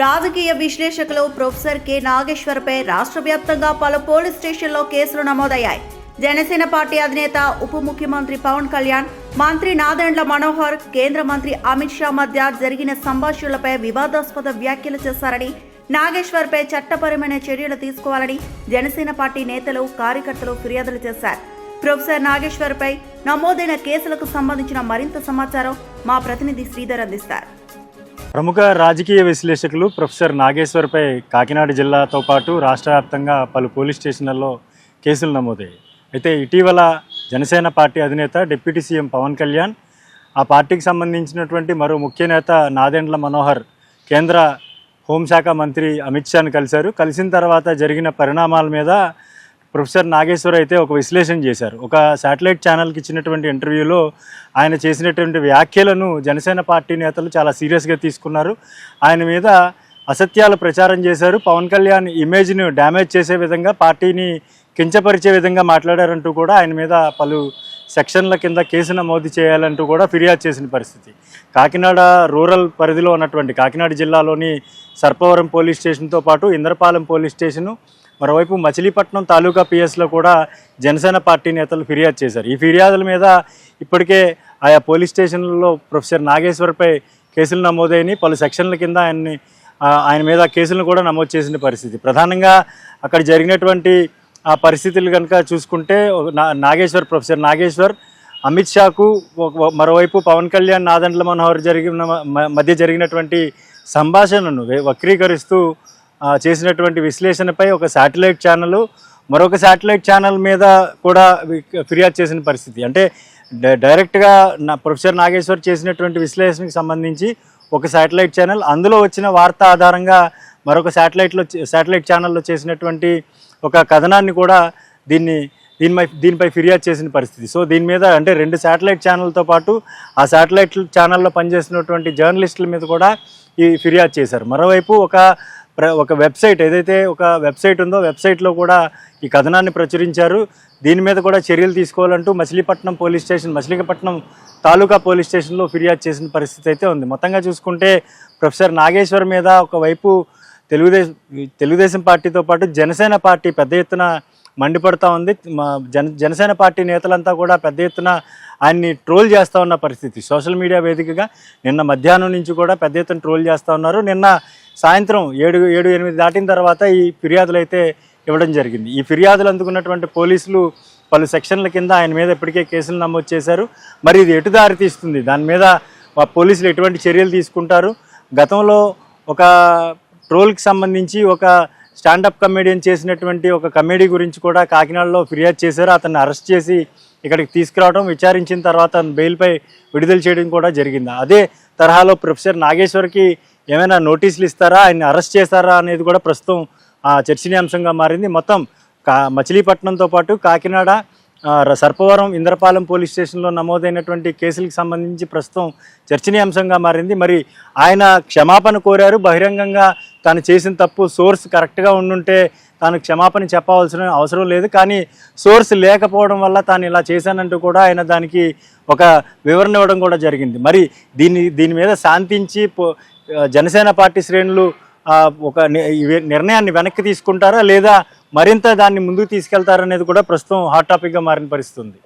రాజకీయ విశ్లేషకులు professor K నాగేశ్వర్పై రాష్ట్ర వ్యాప్తంగా పలు పోలీస్ స్టేషన్లో కేసులు నమోదయ్యాయి. జనసేన పార్టీ అధినేత ఉప ముఖ్యమంత్రి పవన్ కళ్యాణ్, మంత్రి నాదెండ్ల మనోహర్, కేంద్ర మంత్రి అమిత్ షా మధ్య జరిగిన సంభాషణలపై వివాదాస్పద వ్యాఖ్యలు చేశారని, నాగేశ్వర్పై చట్టపరమైన చర్యలు తీసుకోవాలని జనసేన పార్టీ నేతలు, కార్యకర్తలు ఫిర్యాదులు చేశారు. ప్రొఫెసర్ నాగేశ్వర్పై నమోదైన కేసులకు సంబంధించిన మరింత సమాచారం మా ప్రతినిధి శ్రీధర్ అందిస్తారు. ప్రముఖ రాజకీయ విశ్లేషకులు ప్రొఫెసర్ నాగేశ్వర్పై కాకినాడ జిల్లాతో పాటు రాష్ట్ర వ్యాప్తంగా పలు పోలీస్ స్టేషన్లలో కేసులు నమోదయ్యాయి. అయితే ఇటీవల జనసేన పార్టీ అధినేత డిప్యూటీ సీఎం పవన్ కళ్యాణ్, ఆ పార్టీకి సంబంధించినటువంటి మరో ముఖ్య నేత నాదెండ్ల మనోహర్ కేంద్ర హోంశాఖ మంత్రి అమిత్ షాను కలిశారు. కలిసిన తర్వాత జరిగిన పరిణామాల మీద ప్రొఫెసర్ నాగేశ్వర్ అయితే ఒక విశ్లేషణ చేశారు. ఒక శాటిలైట్ ఛానల్కి ఇచ్చినటువంటి ఇంటర్వ్యూలో ఆయన చేసినటువంటి వ్యాఖ్యలను జనసేన పార్టీ నేతలు చాలా సీరియస్గా తీసుకున్నారు. ఆయన మీద అసత్యాలు ప్రచారం చేశారు. పవన్ కళ్యాణ్ ఇమేజ్ను డ్యామేజ్ చేసే విధంగా, పార్టీని కించపరిచే విధంగా మాట్లాడారంటూ కూడా ఆయన మీద పలు సెక్షన్ల కింద కేసు నమోదు చేయాలంటూ కూడా ఫిర్యాదు చేసిన పరిస్థితి. కాకినాడ రూరల్ పరిధిలో ఉన్నటువంటి కాకినాడ జిల్లాలోని సర్పవరం పోలీస్ స్టేషన్తో పాటు ఇంద్రపాలెం పోలీస్ స్టేషను, మరోవైపు మచిలీపట్నం తాలూకా పిఎస్లో కూడా జనసేన పార్టీ నేతలు ఫిర్యాదు చేశారు. ఈ ఫిర్యాదుల మీద ఇప్పటికే ఆయా పోలీస్ స్టేషన్లలో ప్రొఫెసర్ నాగేశ్వర్పై కేసులు నమోదైన పలు సెక్షన్ల కింద ఆయన మీద కేసులను కూడా నమోదు చేసిన పరిస్థితి. ప్రధానంగా అక్కడ జరిగినటువంటి ఆ పరిస్థితులు కనుక చూసుకుంటే ప్రొఫెసర్ నాగేశ్వర్ అమిత్ షాకు, మరోవైపు పవన్ కళ్యాణ్, నాదెండ్ల మనోహర్ మధ్య జరిగినటువంటి సంభాషణను వక్రీకరిస్తూ చేసినటువంటి విశ్లేషణపై ఒక శాటిలైట్ ఛానల్, మరొక శాటిలైట్ ఛానల్ మీద కూడా ఫిర్యాదు చేసిన పరిస్థితి. అంటే డైరెక్ట్గా ప్రొఫెసర్ నాగేశ్వర్ చేసినటువంటి విశ్లేషణకు సంబంధించి ఒక శాటిలైట్ ఛానల్, అందులో వచ్చిన వార్త ఆధారంగా మరొక శాటిలైట్ ఛానల్లో చేసినటువంటి ఒక కథనాన్ని కూడా దీనిపై ఫిర్యాదు చేసిన పరిస్థితి. సో దీని మీద అంటే రెండు శాటిలైట్ ఛానల్తో పాటు ఆ శాటిలైట్ ఛానల్లో పనిచేసినటువంటి జర్నలిస్టుల మీద కూడా ఈ ఫిర్యాదు చేశారు. మరోవైపు ఒక వెబ్సైట్, ఏదైతే ఒక వెబ్సైట్ ఉందో వెబ్సైట్లో కూడా ఈ కథనాన్ని ప్రచురించారు. దీని మీద కూడా చర్యలు తీసుకోవాలంటూ మచిలీపట్నం తాలూకా పోలీస్ స్టేషన్లో ఫిర్యాదు చేసిన పరిస్థితి అయితే ఉంది. మొత్తంగా చూసుకుంటే ప్రొఫెసర్ నాగేశ్వర్ మీద ఒకవైపు తెలుగుదేశం పార్టీతో పాటు జనసేన పార్టీ పెద్ద ఎత్తున మండిపడుతూ ఉంది. జనసేన పార్టీ నేతలంతా కూడా పెద్ద ఎత్తున ఆయన్ని ట్రోల్ చేస్తూ ఉన్న పరిస్థితి. సోషల్ మీడియా వేదికగా నిన్న మధ్యాహ్నం నుంచి కూడా పెద్ద ఎత్తున ట్రోల్ చేస్తూ ఉన్నారు. నిన్న సాయంత్రం 7-8 దాటిన తర్వాత ఈ ఫిర్యాదులు అయితే ఇవ్వడం జరిగింది. ఈ ఫిర్యాదులు అందుకున్నటువంటి పోలీసులు పలు సెక్షన్ల కింద ఆయన మీద ఇప్పటికే కేసులు నమోదు చేశారు. మరి ఇది ఎటు దారి తీస్తుంది, దాని మీద పోలీసులు ఎటువంటి చర్యలు తీసుకుంటారు? గతంలో ఒక ట్రోల్కి సంబంధించి ఒక స్టాండప్ కమెడియన్ చేసినటువంటి ఒక కమెడీ గురించి కూడా కాకినాడలో ఫిర్యాదు చేశారు. అతన్ని అరెస్ట్ చేసి ఇక్కడికి తీసుకురావడం, విచారించిన తర్వాత బెయిల్పై విడుదల చేయడం కూడా జరిగింది. అదే తరహాలో ప్రొఫెసర్ నాగేశ్వర్కి ఏమైనా నోటీసులు ఇస్తారా, ఆయన్ని అరెస్ట్ చేస్తారా అనేది కూడా ప్రస్తుతం చర్చనీయాంశంగా మారింది. మొత్తం మచిలీపట్నంతో పాటు కాకినాడ, సర్పవరం, ఇంద్రపాలెం పోలీస్ స్టేషన్లో నమోదైనటువంటి కేసులకు సంబంధించి ప్రస్తుతం చర్చనీయాంశంగా మారింది. మరి ఆయన క్షమాపణ కోరారు బహిరంగంగా. తాను చేసిన తప్పు సోర్స్ కరెక్ట్గా ఉండుంటే తాను క్షమాపణ చెప్పవలసిన అవసరం లేదు, కానీ సోర్స్ లేకపోవడం వల్ల తాను ఇలా చేశానంటూ కూడా ఆయన దానికి ఒక వివరణ ఇవ్వడం కూడా జరిగింది. మరి దీని మీద శాంతించి జనసేన పార్టీ శ్రేణులు ఒక నిర్ణయాన్ని వెనక్కి తీసుకుంటారా, లేదా మరింత దాన్ని ముందుకు తీసుకెళ్తారనేది కూడా ప్రస్తుతం హాట్ టాపిక్గా మారిన పరిస్థితి ఉంది.